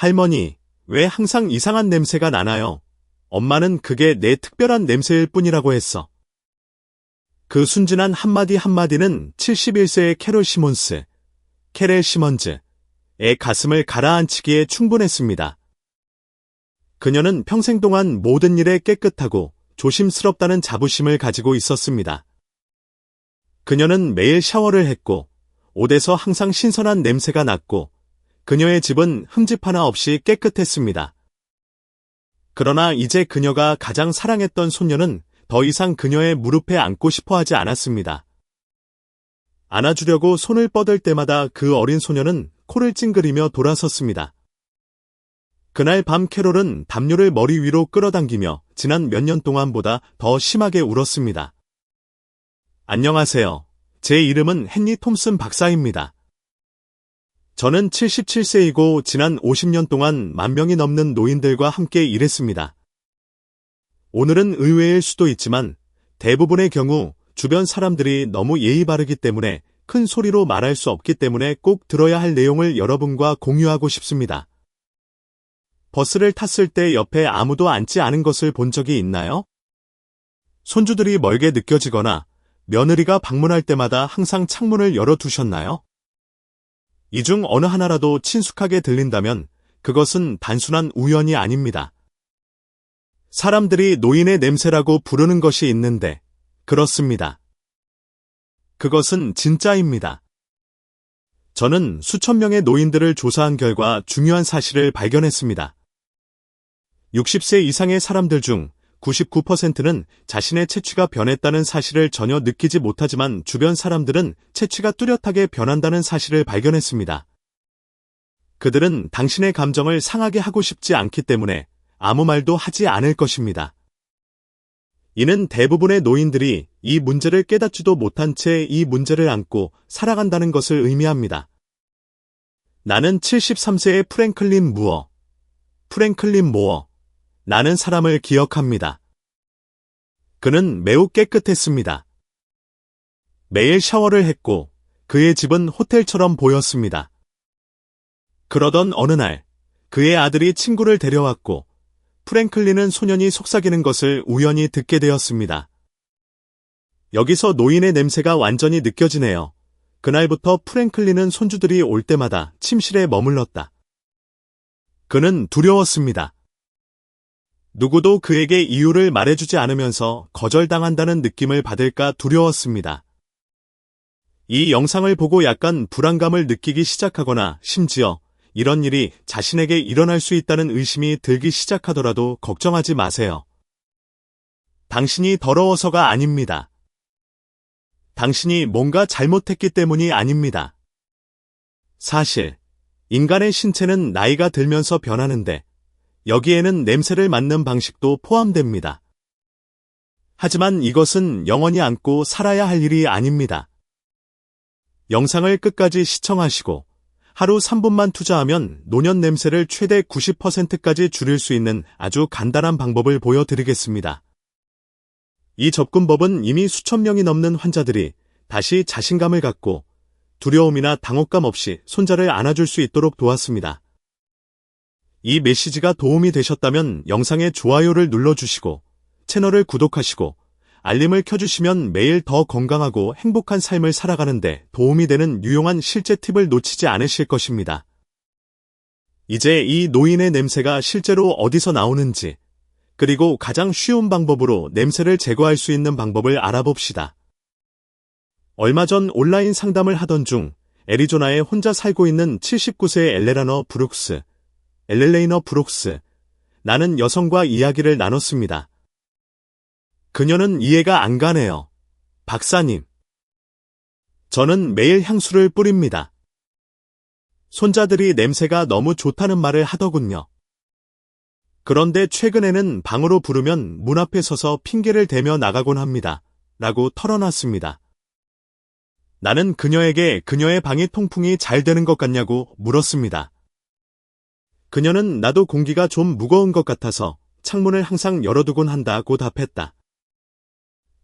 할머니, 왜 항상 이상한 냄새가 나나요? 엄마는 그게 내 특별한 냄새일 뿐이라고 했어. 그 순진한 한마디 한마디는 71세의 캐롤 시몬스, 캐렐 시먼즈의 가슴을 가라앉히기에 충분했습니다. 그녀는 평생 동안 모든 일에 깨끗하고 조심스럽다는 자부심을 가지고 있었습니다. 그녀는 매일 샤워를 했고, 옷에서 항상 신선한 냄새가 났고, 그녀의 집은 흠집 하나 없이 깨끗했습니다. 그러나 이제 그녀가 가장 사랑했던 소녀는 더 이상 그녀의 무릎에 앉고 싶어 하지 않았습니다. 안아주려고 손을 뻗을 때마다 그 어린 소녀는 코를 찡그리며 돌아섰습니다. 그날 밤 캐롤은 담요를 머리 위로 끌어당기며 지난 몇 년 동안보다 더 심하게 울었습니다. 안녕하세요. 제 이름은 헨리 톰슨 박사입니다. 저는 77세이고 지난 50년 동안 10,000명이 넘는 노인들과 함께 일했습니다. 오늘은 의외일 수도 있지만 대부분의 경우 주변 사람들이 너무 예의 바르기 때문에 큰 소리로 말할 수 없기 때문에 꼭 들어야 할 내용을 여러분과 공유하고 싶습니다. 버스를 탔을 때 옆에 아무도 앉지 않은 것을 본 적이 있나요? 손주들이 멀게 느껴지거나 며느리가 방문할 때마다 항상 창문을 열어두셨나요? 이 중 어느 하나라도 친숙하게 들린다면 그것은 단순한 우연이 아닙니다. 사람들이 노인의 냄새라고 부르는 것이 있는데, 그렇습니다. 그것은 진짜입니다. 저는 수천 명의 노인들을 조사한 결과 중요한 사실을 발견했습니다. 60세 이상의 사람들 중 99%는 자신의 체취가 변했다는 사실을 전혀 느끼지 못하지만 주변 사람들은 체취가 뚜렷하게 변한다는 사실을 발견했습니다. 그들은 당신의 감정을 상하게 하고 싶지 않기 때문에 아무 말도 하지 않을 것입니다. 이는 대부분의 노인들이 이 문제를 깨닫지도 못한 채 이 문제를 안고 살아간다는 것을 의미합니다. 나는 73세의 프랭클린 모어. 나는 사람을 기억합니다. 그는 매우 깨끗했습니다. 매일 샤워를 했고 그의 집은 호텔처럼 보였습니다. 그러던 어느 날 그의 아들이 친구를 데려왔고 프랭클린은 소년이 속삭이는 것을 우연히 듣게 되었습니다. 여기서 노인의 냄새가 완전히 느껴지네요. 그날부터 프랭클린은 손주들이 올 때마다 침실에 머물렀다. 그는 두려웠습니다. 누구도 그에게 이유를 말해주지 않으면서 거절당한다는 느낌을 받을까 두려웠습니다. 이 영상을 보고 약간 불안감을 느끼기 시작하거나 심지어 이런 일이 자신에게 일어날 수 있다는 의심이 들기 시작하더라도 걱정하지 마세요. 당신이 더러워서가 아닙니다. 당신이 뭔가 잘못했기 때문이 아닙니다. 사실, 인간의 신체는 나이가 들면서 변하는데 여기에는 냄새를 맡는 방식도 포함됩니다. 하지만 이것은 영원히 안고 살아야 할 일이 아닙니다. 영상을 끝까지 시청하시고 하루 3분만 투자하면 노년 냄새를 최대 90%까지 줄일 수 있는 아주 간단한 방법을 보여드리겠습니다. 이 접근법은 이미 수천 명이 넘는 환자들이 다시 자신감을 갖고 두려움이나 당혹감 없이 손자를 안아줄 수 있도록 도왔습니다. 이 메시지가 도움이 되셨다면 영상에 좋아요를 눌러주시고 채널을 구독하시고 알림을 켜주시면 매일 더 건강하고 행복한 삶을 살아가는데 도움이 되는 유용한 실제 팁을 놓치지 않으실 것입니다. 이제 이 노인의 냄새가 실제로 어디서 나오는지, 그리고 가장 쉬운 방법으로 냄새를 제거할 수 있는 방법을 알아봅시다. 얼마 전 온라인 상담을 하던 중 애리조나에 혼자 살고 있는 79세의 엘렐레이너 브룩스, 나는 여성과 이야기를 나눴습니다. 그녀는 이해가 안 가네요. 박사님. 저는 매일 향수를 뿌립니다. 손자들이 냄새가 너무 좋다는 말을 하더군요. 그런데 최근에는 방으로 부르면 문 앞에 서서 핑계를 대며 나가곤 합니다. 라고 털어놨습니다. 나는 그녀에게 그녀의 방이 통풍이 잘 되는 것 같냐고 물었습니다. 그녀는 나도 공기가 좀 무거운 것 같아서 창문을 항상 열어두곤 한다고 답했다.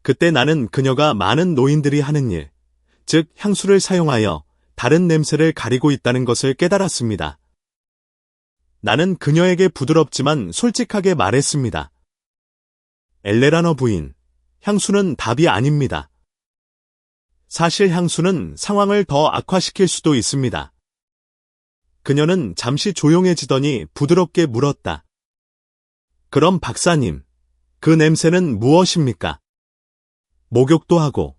그때 나는 그녀가 많은 노인들이 하는 일, 즉 향수를 사용하여 다른 냄새를 가리고 있다는 것을 깨달았습니다. 나는 그녀에게 부드럽지만 솔직하게 말했습니다. 엘레나너 부인, 향수는 답이 아닙니다. 사실 향수는 상황을 더 악화시킬 수도 있습니다. 그녀는 잠시 조용해지더니 부드럽게 물었다. 그럼 박사님, 그 냄새는 무엇입니까? 목욕도 하고,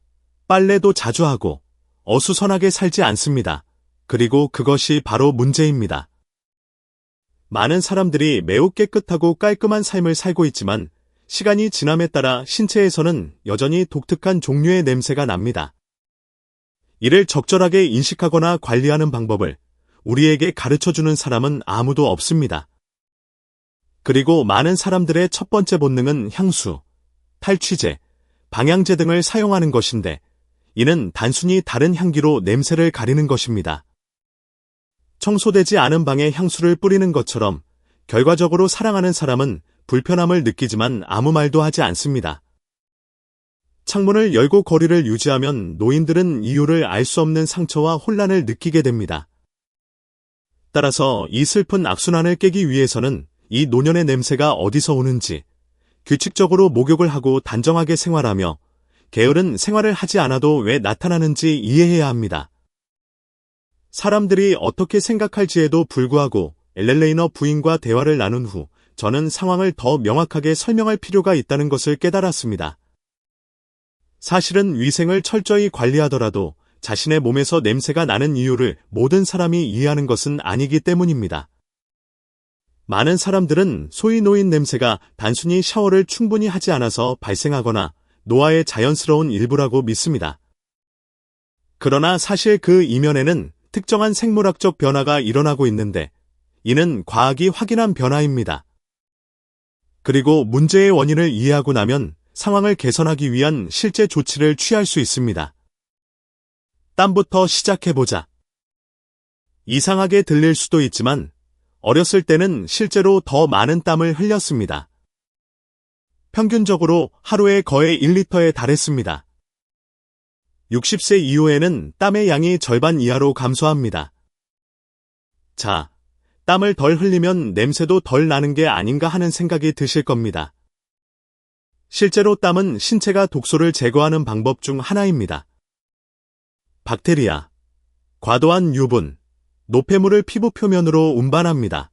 빨래도 자주 하고, 어수선하게 살지 않습니다. 그리고 그것이 바로 문제입니다. 많은 사람들이 매우 깨끗하고 깔끔한 삶을 살고 있지만 시간이 지남에 따라 신체에서는 여전히 독특한 종류의 냄새가 납니다. 이를 적절하게 인식하거나 관리하는 방법을 우리에게 가르쳐주는 사람은 아무도 없습니다. 그리고 많은 사람들의 첫 번째 본능은 향수, 탈취제, 방향제 등을 사용하는 것인데 이는 단순히 다른 향기로 냄새를 가리는 것입니다. 청소되지 않은 방에 향수를 뿌리는 것처럼 결과적으로 사랑하는 사람은 불편함을 느끼지만 아무 말도 하지 않습니다. 창문을 열고 거리를 유지하면 노인들은 이유를 알 수 없는 상처와 혼란을 느끼게 됩니다. 따라서 이 슬픈 악순환을 깨기 위해서는 이 노년의 냄새가 어디서 오는지 규칙적으로 목욕을 하고 단정하게 생활하며 게으른 생활을 하지 않아도 왜 나타나는지 이해해야 합니다. 사람들이 어떻게 생각할지에도 불구하고 엘렐레이너 부인과 대화를 나눈 후 저는 상황을 더 명확하게 설명할 필요가 있다는 것을 깨달았습니다. 사실은 위생을 철저히 관리하더라도 자신의 몸에서 냄새가 나는 이유를 모든 사람이 이해하는 것은 아니기 때문입니다. 많은 사람들은 소위 노인 냄새가 단순히 샤워를 충분히 하지 않아서 발생하거나 노화의 자연스러운 일부라고 믿습니다. 그러나 사실 그 이면에는 특정한 생물학적 변화가 일어나고 있는데 이는 과학이 확인한 변화입니다. 그리고 문제의 원인을 이해하고 나면 상황을 개선하기 위한 실제 조치를 취할 수 있습니다. 땀부터 시작해보자. 이상하게 들릴 수도 있지만 어렸을 때는 실제로 더 많은 땀을 흘렸습니다. 평균적으로 하루에 거의 1리터에 달했습니다. 60세 이후에는 땀의 양이 절반 이하로 감소합니다. 자, 땀을 덜 흘리면 냄새도 덜 나는 게 아닌가 하는 생각이 드실 겁니다. 실제로 땀은 신체가 독소를 제거하는 방법 중 하나입니다. 박테리아, 과도한 유분, 노폐물을 피부 표면으로 운반합니다.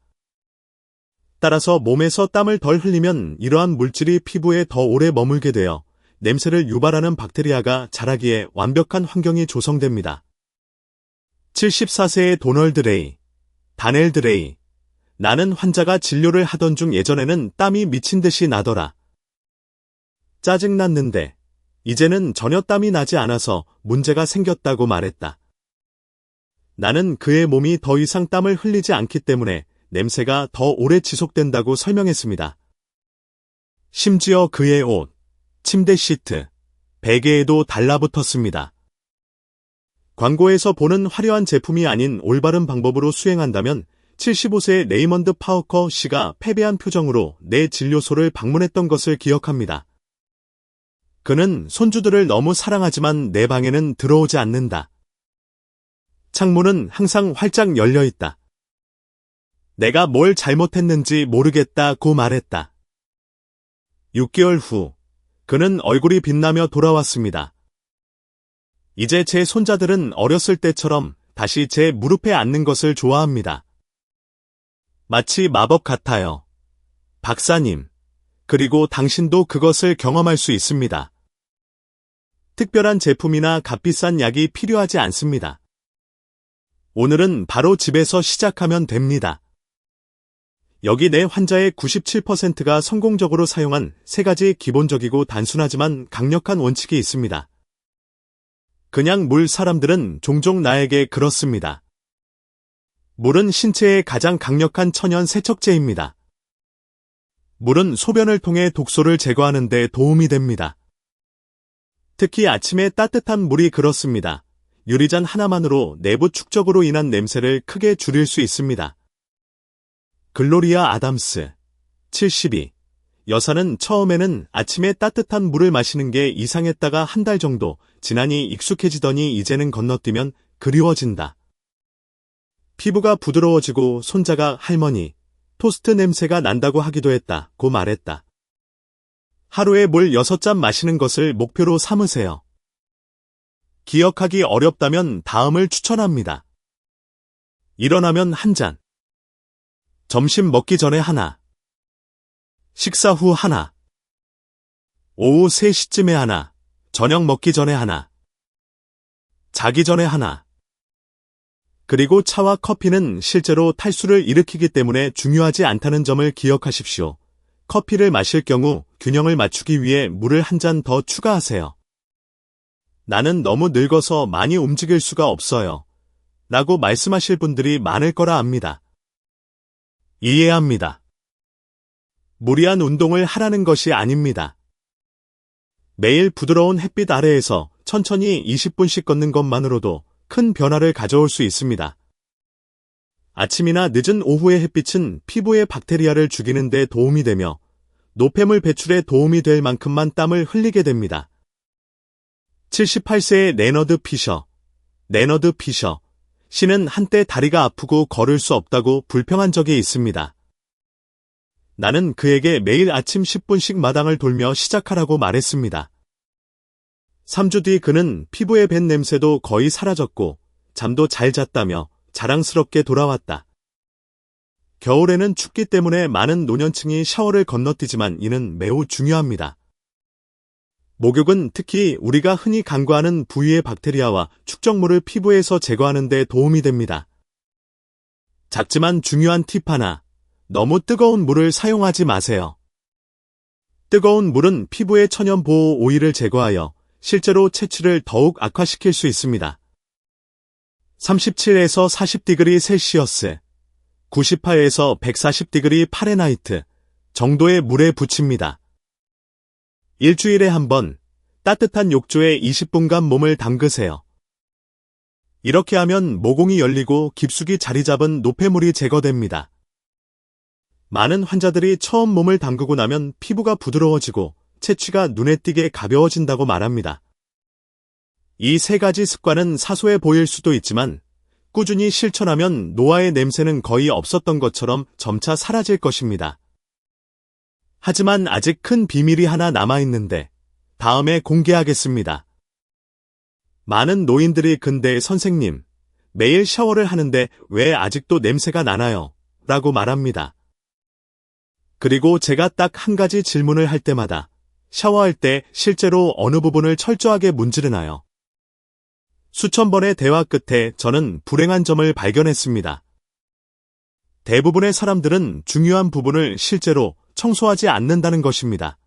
따라서 몸에서 땀을 덜 흘리면 이러한 물질이 피부에 더 오래 머물게 되어 냄새를 유발하는 박테리아가 자라기에 완벽한 환경이 조성됩니다. 74세의 도널드 레이, 다넬드 레이. 나는 환자가 진료를 하던 중 예전에는 땀이 미친 듯이 나더라. 짜증났는데 이제는 전혀 땀이 나지 않아서 문제가 생겼다고 말했다. 나는 그의 몸이 더 이상 땀을 흘리지 않기 때문에 냄새가 더 오래 지속된다고 설명했습니다. 심지어 그의 옷, 침대 시트, 베개에도 달라붙었습니다. 광고에서 보는 화려한 제품이 아닌 올바른 방법으로 수행한다면 75세의 레이먼드 파워커 씨가 패배한 표정으로 내 진료소를 방문했던 것을 기억합니다. 그는 손주들을 너무 사랑하지만 내 방에는 들어오지 않는다. 창문은 항상 활짝 열려 있다. 내가 뭘 잘못했는지 모르겠다고 말했다. 6개월 후, 그는 얼굴이 빛나며 돌아왔습니다. 이제 제 손자들은 어렸을 때처럼 다시 제 무릎에 앉는 것을 좋아합니다. 마치 마법 같아요. 박사님, 그리고 당신도 그것을 경험할 수 있습니다. 특별한 제품이나 값비싼 약이 필요하지 않습니다. 오늘은 바로 집에서 시작하면 됩니다. 여기 내 환자의 97%가 성공적으로 사용한 3가지 기본적이고 단순하지만 강력한 원칙이 있습니다. 그냥 물 사람들은 종종 나에게 그렇습니다. 물은 신체의 가장 강력한 천연 세척제입니다. 물은 소변을 통해 독소를 제거하는 데 도움이 됩니다. 특히 아침에 따뜻한 물이 그렇습니다. 유리잔 하나만으로 내부 축적으로 인한 냄새를 크게 줄일 수 있습니다. 글로리아 아담스, 72. 여사는 처음에는 아침에 따뜻한 물을 마시는 게 이상했다가 한 달 정도 지나니 익숙해지더니 이제는 건너뛰면 그리워진다. 피부가 부드러워지고 손자가 할머니, 토스트 냄새가 난다고 하기도 했다고 말했다. 하루에 물 6잔 마시는 것을 목표로 삼으세요. 기억하기 어렵다면 다음을 추천합니다. 일어나면 1잔. 점심 먹기 전에 하나. 식사 후 하나. 오후 3시쯤에 하나. 저녁 먹기 전에 하나. 자기 전에 하나. 그리고 차와 커피는 실제로 탈수를 일으키기 때문에 중요하지 않다는 점을 기억하십시오. 커피를 마실 경우 균형을 맞추기 위해 물을 1잔 더 추가하세요. 나는 너무 늙어서 많이 움직일 수가 없어요. 라고 말씀하실 분들이 많을 거라 압니다. 이해합니다. 무리한 운동을 하라는 것이 아닙니다. 매일 부드러운 햇빛 아래에서 천천히 20분씩 걷는 것만으로도 큰 변화를 가져올 수 있습니다. 아침이나 늦은 오후의 햇빛은 피부의 박테리아를 죽이는 데 도움이 되며 노폐물 배출에 도움이 될 만큼만 땀을 흘리게 됩니다. 78세의 레너드 피셔 씨는 한때 다리가 아프고 걸을 수 없다고 불평한 적이 있습니다. 나는 그에게 매일 아침 10분씩 마당을 돌며 시작하라고 말했습니다. 3주 뒤 그는 피부에 밴 냄새도 거의 사라졌고 잠도 잘 잤다며 자랑스럽게 돌아왔다. 겨울에는 춥기 때문에 많은 노년층이 샤워를 건너뛰지만 이는 매우 중요합니다. 목욕은 특히 우리가 흔히 간과하는 부위의 박테리아와 축적물을 피부에서 제거하는 데 도움이 됩니다. 작지만 중요한 팁 하나, 너무 뜨거운 물을 사용하지 마세요. 뜨거운 물은 피부의 천연 보호 오일을 제거하여 실제로 채취를 더욱 악화시킬 수 있습니다. 37에서 40디그리 셀시어스, 98에서 140디그리 파레나이트 정도의 물에 부칩니다. 일주일에 한 번 따뜻한 욕조에 20분간 몸을 담그세요. 이렇게 하면 모공이 열리고 깊숙이 자리 잡은 노폐물이 제거됩니다. 많은 환자들이 처음 몸을 담그고 나면 피부가 부드러워지고 채취가 눈에 띄게 가벼워진다고 말합니다. 이 3가지 습관은 사소해 보일 수도 있지만 꾸준히 실천하면 노화의 냄새는 거의 없었던 것처럼 점차 사라질 것입니다. 하지만 아직 큰 비밀이 하나 남아있는데 다음에 공개하겠습니다. 많은 노인들이 근데 선생님, 매일 샤워를 하는데 왜 아직도 냄새가 나나요? 라고 말합니다. 그리고 제가 딱 한 가지 질문을 할 때마다 샤워할 때 실제로 어느 부분을 철저하게 문지르나요? 수천 번의 대화 끝에 저는 불행한 점을 발견했습니다. 대부분의 사람들은 중요한 부분을 실제로 청소하지 않는다는 것입니다.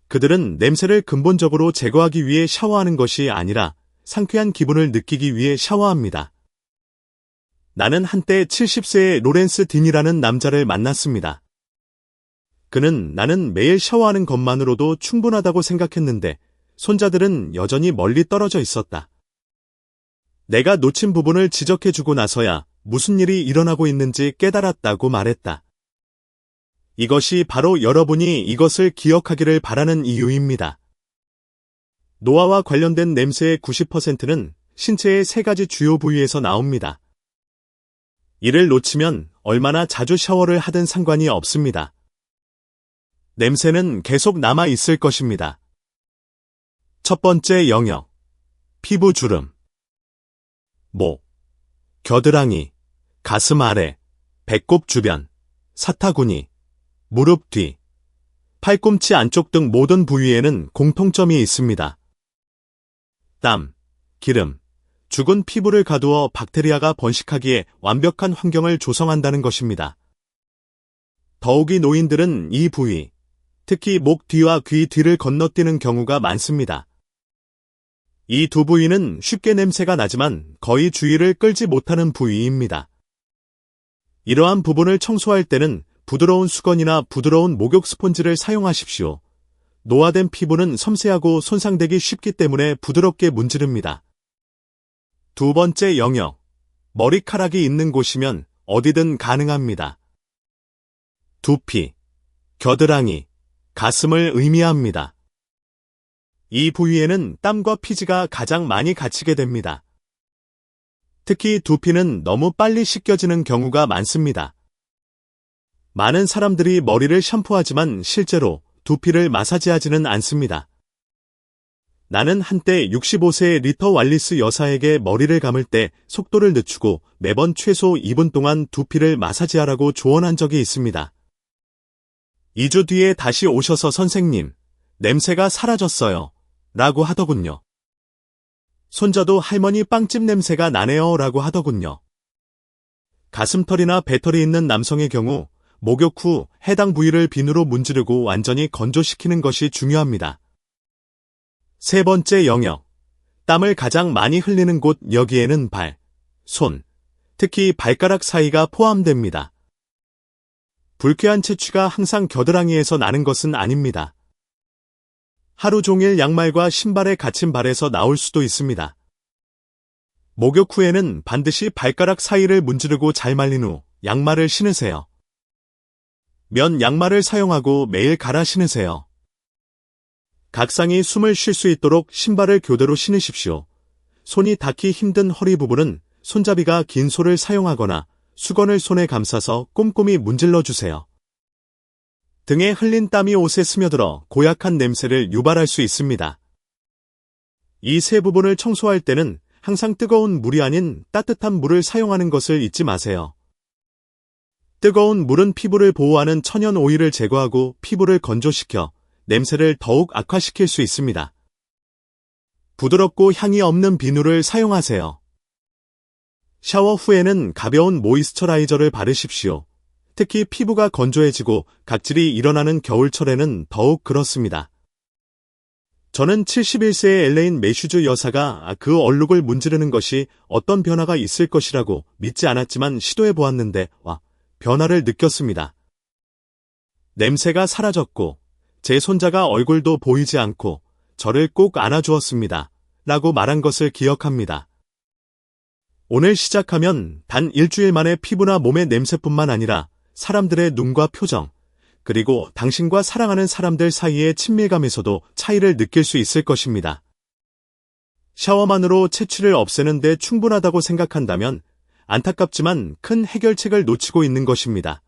그들은 냄새를 근본적으로 제거하기 위해 샤워하는 것이 아니라 상쾌한 기분을 느끼기 위해 샤워합니다. 나는 한때 70세의 로렌스 딘이라는 남자를 만났습니다. 그는 나는 매일 샤워하는 것만으로도 충분하다고 생각했는데 손자들은 여전히 멀리 떨어져 있었다. 내가 놓친 부분을 지적해주고 나서야 무슨 일이 일어나고 있는지 깨달았다고 말했다. 이것이 바로 여러분이 이것을 기억하기를 바라는 이유입니다. 노화와 관련된 냄새의 90%는 신체의 3가지 주요 부위에서 나옵니다. 이를 놓치면 얼마나 자주 샤워를 하든 상관이 없습니다. 냄새는 계속 남아 있을 것입니다. 첫 번째 영역, 피부 주름. 목, 겨드랑이, 가슴 아래, 배꼽 주변, 사타구니, 무릎 뒤, 팔꿈치 안쪽 등 모든 부위에는 공통점이 있습니다. 땀, 기름, 죽은 피부를 가두어 박테리아가 번식하기에 완벽한 환경을 조성한다는 것입니다. 더욱이 노인들은 이 부위, 특히 목 뒤와 귀 뒤를 건너뛰는 경우가 많습니다. 이 두 부위는 쉽게 냄새가 나지만 거의 주의를 끌지 못하는 부위입니다. 이러한 부분을 청소할 때는 부드러운 수건이나 부드러운 목욕 스폰지를 사용하십시오. 노화된 피부는 섬세하고 손상되기 쉽기 때문에 부드럽게 문지릅니다. 두 번째 영역, 머리카락이 있는 곳이면 어디든 가능합니다. 두피, 겨드랑이, 가슴을 의미합니다. 이 부위에는 땀과 피지가 가장 많이 갇히게 됩니다. 특히 두피는 너무 빨리 씻겨지는 경우가 많습니다. 많은 사람들이 머리를 샴푸하지만 실제로 두피를 마사지하지는 않습니다. 나는 한때 65세의 리터 왈리스 여사에게 머리를 감을 때 속도를 늦추고 매번 최소 2분 동안 두피를 마사지하라고 조언한 적이 있습니다. 2주 뒤에 다시 오셔서 선생님, 냄새가 사라졌어요. 라고 하더군요. 손자도 할머니 빵집 냄새가 나네요. 라고 하더군요. 가슴털이나 배털이 있는 남성의 경우 목욕 후 해당 부위를 비누로 문지르고 완전히 건조시키는 것이 중요합니다. 세 번째 영역. 땀을 가장 많이 흘리는 곳. 여기에는 발, 손, 특히 발가락 사이가 포함됩니다. 불쾌한 채취가 항상 겨드랑이에서 나는 것은 아닙니다. 하루 종일 양말과 신발에 갇힌 발에서 나올 수도 있습니다. 목욕 후에는 반드시 발가락 사이를 문지르고 잘 말린 후 양말을 신으세요. 면 양말을 사용하고 매일 갈아 신으세요. 각상이 숨을 쉴 수 있도록 신발을 교대로 신으십시오. 손이 닿기 힘든 허리 부분은 손잡이가 긴 솔을 사용하거나 수건을 손에 감싸서 꼼꼼히 문질러 주세요. 등에 흘린 땀이 옷에 스며들어 고약한 냄새를 유발할 수 있습니다. 이 세 부분을 청소할 때는 항상 뜨거운 물이 아닌 따뜻한 물을 사용하는 것을 잊지 마세요. 뜨거운 물은 피부를 보호하는 천연 오일을 제거하고 피부를 건조시켜 냄새를 더욱 악화시킬 수 있습니다. 부드럽고 향이 없는 비누를 사용하세요. 샤워 후에는 가벼운 모이스처라이저를 바르십시오. 특히 피부가 건조해지고 각질이 일어나는 겨울철에는 더욱 그렇습니다. 저는 71세의 엘레인 매슈즈 여사가 그 얼룩을 문지르는 것이 어떤 변화가 있을 것이라고 믿지 않았지만 시도해 보았는데 변화를 느꼈습니다. 냄새가 사라졌고 제 손자가 얼굴도 보이지 않고 저를 꼭 안아주었습니다. 라고 말한 것을 기억합니다. 오늘 시작하면 단 일주일 만에 피부나 몸의 냄새뿐만 아니라 사람들의 눈과 표정, 그리고 당신과 사랑하는 사람들 사이의 친밀감에서도 차이를 느낄 수 있을 것입니다. 샤워만으로 채취를 없애는 데 충분하다고 생각한다면 안타깝지만 큰 해결책을 놓치고 있는 것입니다.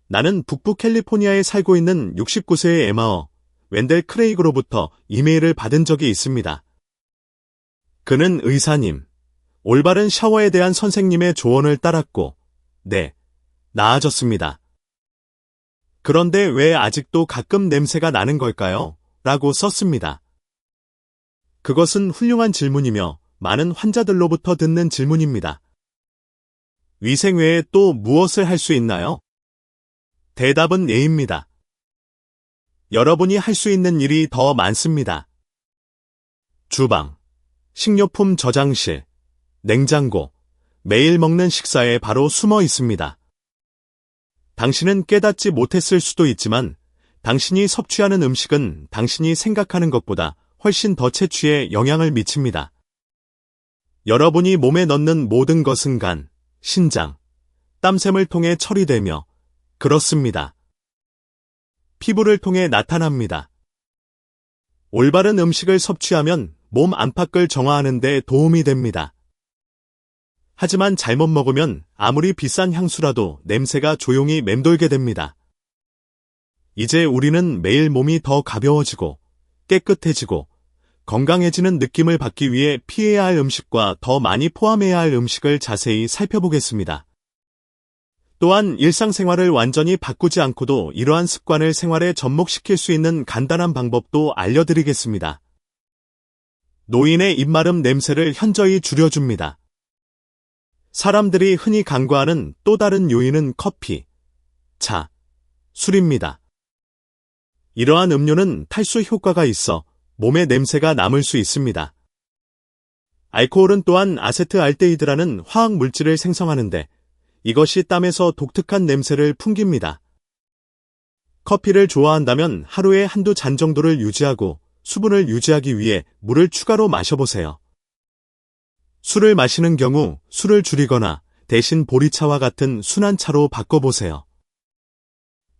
나는 북부 캘리포니아에 살고 있는 69세의 에마어, 웬델 크레이그로부터 이메일을 받은 적이 있습니다. 그는 의사님, 올바른 샤워에 대한 선생님의 조언을 따랐고, 나아졌습니다. 그런데 왜 아직도 가끔 냄새가 나는 걸까요? 라고 썼습니다. 그것은 훌륭한 질문이며 많은 환자들로부터 듣는 질문입니다. 위생 외에 또 무엇을 할 수 있나요? 대답은 예입니다. 여러분이 할 수 있는 일이 더 많습니다. 주방, 식료품 저장실, 냉장고, 매일 먹는 식사에 바로 숨어 있습니다. 당신은 깨닫지 못했을 수도 있지만 당신이 섭취하는 음식은 당신이 생각하는 것보다 훨씬 더 채취에 영향을 미칩니다. 여러분이 몸에 넣는 모든 것은 간, 신장, 땀샘을 통해 처리되며 그렇습니다. 피부를 통해 나타납니다. 올바른 음식을 섭취하면 몸 안팎을 정화하는 데 도움이 됩니다. 하지만 잘못 먹으면 아무리 비싼 향수라도 냄새가 조용히 맴돌게 됩니다. 이제 우리는 매일 몸이 더 가벼워지고 깨끗해지고 건강해지는 느낌을 받기 위해 피해야 할 음식과 더 많이 포함해야 할 음식을 자세히 살펴보겠습니다. 또한 일상생활을 완전히 바꾸지 않고도 이러한 습관을 생활에 접목시킬 수 있는 간단한 방법도 알려드리겠습니다. 노인의 입마름 냄새를 현저히 줄여줍니다. 사람들이 흔히 간과하는 또 다른 요인은 커피, 차, 술입니다. 이러한 음료는 탈수 효과가 있어 몸에 냄새가 남을 수 있습니다. 알코올은 또한 아세트알데히드라는 화학 물질을 생성하는데 이것이 땀에서 독특한 냄새를 풍깁니다. 커피를 좋아한다면 하루에 한두 잔 정도를 유지하고 수분을 유지하기 위해 물을 추가로 마셔보세요. 술을 마시는 경우 술을 줄이거나 대신 보리차와 같은 순한 차로 바꿔보세요.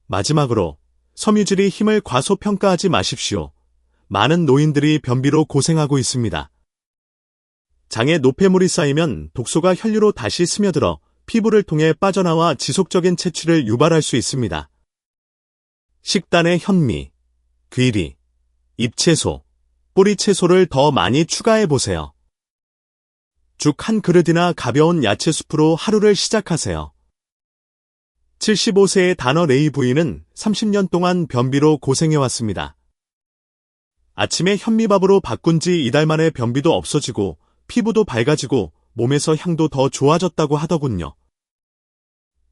마지막으로 섬유질이 힘을 과소평가하지 마십시오. 많은 노인들이 변비로 고생하고 있습니다. 장에 노폐물이 쌓이면 독소가 혈류로 다시 스며들어 피부를 통해 빠져나와 지속적인 채취를 유발할 수 있습니다. 식단에 현미, 귀리, 잎채소, 뿌리채소를 더 많이 추가해 보세요. 죽 한 그릇이나 가벼운 야채 수프로 하루를 시작하세요. 75세의 다너 레이 부인은 30년 동안 변비로 고생해왔습니다. 아침에 현미밥으로 바꾼 지 이달 만에 변비도 없어지고 피부도 밝아지고 몸에서 향도 더 좋아졌다고 하더군요.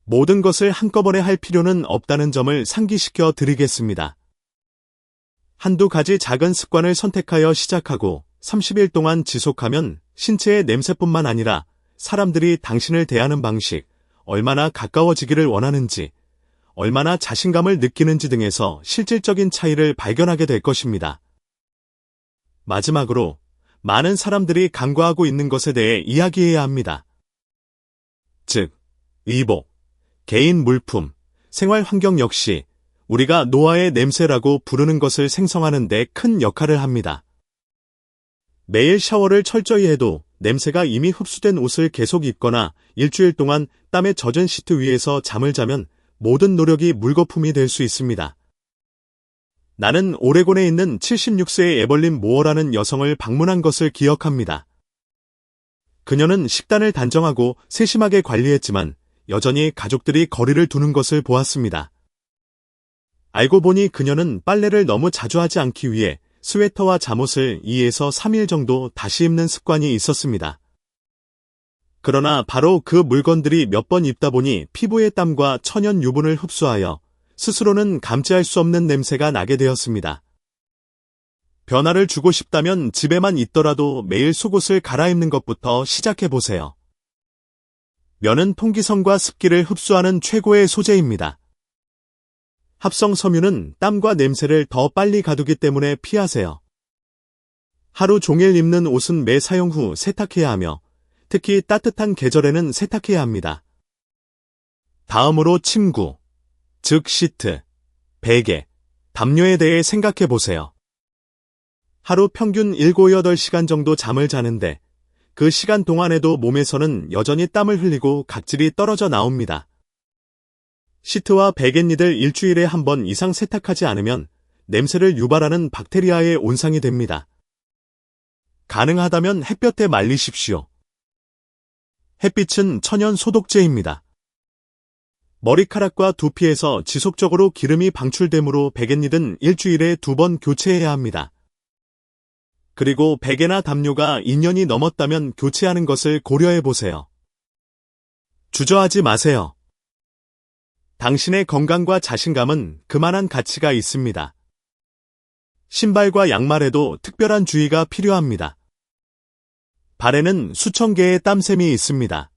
모든 것을 한꺼번에 할 필요는 없다는 점을 상기시켜 드리겠습니다. 한두 가지 작은 습관을 선택하여 시작하고 30일 동안 지속하면 신체의 냄새뿐만 아니라 사람들이 당신을 대하는 방식, 얼마나 가까워지기를 원하는지, 얼마나 자신감을 느끼는지 등에서 실질적인 차이를 발견하게 될 것입니다. 마지막으로 많은 사람들이 간과하고 있는 것에 대해 이야기해야 합니다. 즉, 의복, 개인 물품, 생활 환경 역시 우리가 노화의 냄새라고 부르는 것을 생성하는 데 큰 역할을 합니다. 매일 샤워를 철저히 해도 냄새가 이미 흡수된 옷을 계속 입거나 일주일 동안 땀에 젖은 시트 위에서 잠을 자면 모든 노력이 물거품이 될 수 있습니다. 나는 오레곤에 있는 76세의 에벌린 모어라는 여성을 방문한 것을 기억합니다. 그녀는 식단을 단정하고 세심하게 관리했지만 여전히 가족들이 거리를 두는 것을 보았습니다. 알고 보니 그녀는 빨래를 너무 자주 하지 않기 위해 스웨터와 잠옷을 2에서 3일 정도 다시 입는 습관이 있었습니다. 그러나 바로 그 물건들이 몇 번 입다 보니 피부의 땀과 천연 유분을 흡수하여 스스로는 감지할 수 없는 냄새가 나게 되었습니다. 변화를 주고 싶다면 집에만 있더라도 매일 속옷을 갈아입는 것부터 시작해보세요. 면은 통기성과 습기를 흡수하는 최고의 소재입니다. 합성 섬유는 땀과 냄새를 더 빨리 가두기 때문에 피하세요. 하루 종일 입는 옷은 매 사용 후 세탁해야 하며 특히 따뜻한 계절에는 세탁해야 합니다. 다음으로 침구, 즉 시트, 베개, 담요에 대해 생각해 보세요. 하루 평균 7, 8시간 정도 잠을 자는데 그 시간 동안에도 몸에서는 여전히 땀을 흘리고 각질이 떨어져 나옵니다. 시트와 베갯니들 일주일에 한 번 이상 세탁하지 않으면 냄새를 유발하는 박테리아의 온상이 됩니다. 가능하다면 햇볕에 말리십시오. 햇빛은 천연 소독제입니다. 머리카락과 두피에서 지속적으로 기름이 방출되므로 베갯니는 일주일에 2번 교체해야 합니다. 그리고 베개나 담요가 2년이 넘었다면 교체하는 것을 고려해 보세요. 주저하지 마세요. 당신의 건강과 자신감은 그만한 가치가 있습니다. 신발과 양말에도 특별한 주의가 필요합니다. 발에는 수천 개의 땀샘이 있습니다.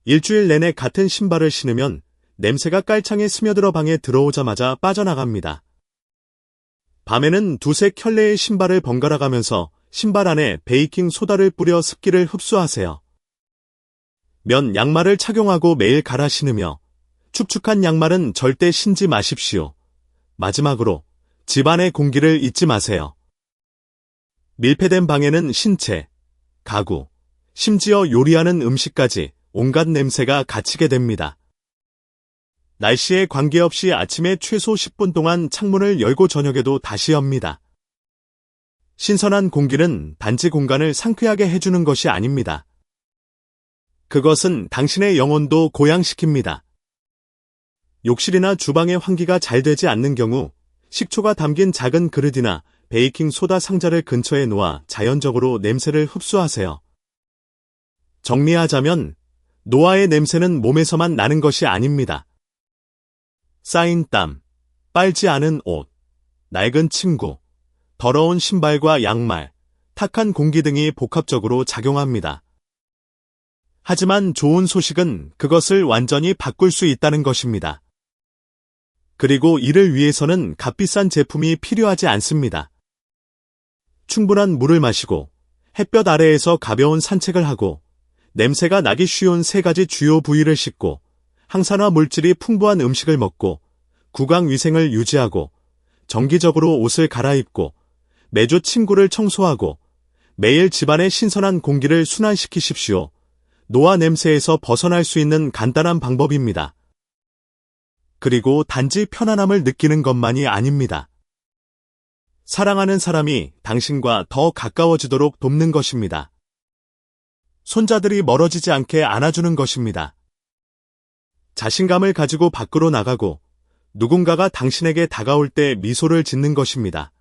일주일 내내 같은 신발을 신으면 냄새가 깔창에 스며들어 방에 들어오자마자 빠져나갑니다. 밤에는 두세 켤레의 신발을 번갈아 가면서 신발 안에 베이킹 소다를 뿌려 습기를 흡수하세요. 면 양말을 착용하고 매일 갈아 신으며 축축한 양말은 절대 신지 마십시오. 마지막으로 집안의 공기를 잊지 마세요. 밀폐된 방에는 신체, 가구, 심지어 요리하는 음식까지 온갖 냄새가 갇히게 됩니다. 날씨에 관계없이 아침에 최소 10분 동안 창문을 열고 저녁에도 다시 엽니다. 신선한 공기는 단지 공간을 상쾌하게 해주는 것이 아닙니다. 그것은 당신의 영혼도 고양시킵니다. 욕실이나 주방의 환기가 잘 되지 않는 경우 식초가 담긴 작은 그릇이나 베이킹 소다 상자를 근처에 놓아 자연적으로 냄새를 흡수하세요. 정리하자면 노화의 냄새는 몸에서만 나는 것이 아닙니다. 쌓인 땀, 빨지 않은 옷, 낡은 침구, 더러운 신발과 양말, 탁한 공기 등이 복합적으로 작용합니다. 하지만 좋은 소식은 그것을 완전히 바꿀 수 있다는 것입니다. 그리고 이를 위해서는 값비싼 제품이 필요하지 않습니다. 충분한 물을 마시고 햇볕 아래에서 가벼운 산책을 하고 냄새가 나기 쉬운 3가지 주요 부위를 씻고 항산화 물질이 풍부한 음식을 먹고 구강 위생을 유지하고 정기적으로 옷을 갈아입고 매주 침구를 청소하고 매일 집안의 신선한 공기를 순환시키십시오. 노화 냄새에서 벗어날 수 있는 간단한 방법입니다. 그리고 단지 편안함을 느끼는 것만이 아닙니다. 사랑하는 사람이 당신과 더 가까워지도록 돕는 것입니다. 손자들이 멀어지지 않게 안아주는 것입니다. 자신감을 가지고 밖으로 나가고 누군가가 당신에게 다가올 때 미소를 짓는 것입니다.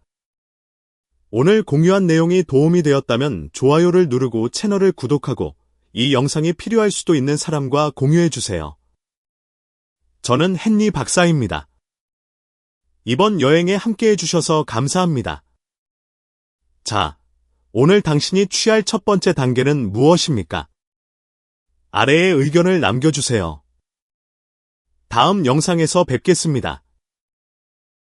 오늘 공유한 내용이 도움이 되었다면 좋아요를 누르고 채널을 구독하고 이 영상이 필요할 수도 있는 사람과 공유해주세요. 저는 헨리 박사입니다. 이번 여행에 함께해 주셔서 감사합니다. 자, 오늘 당신이 취할 첫 번째 단계는 무엇입니까? 아래에 의견을 남겨주세요. 다음 영상에서 뵙겠습니다.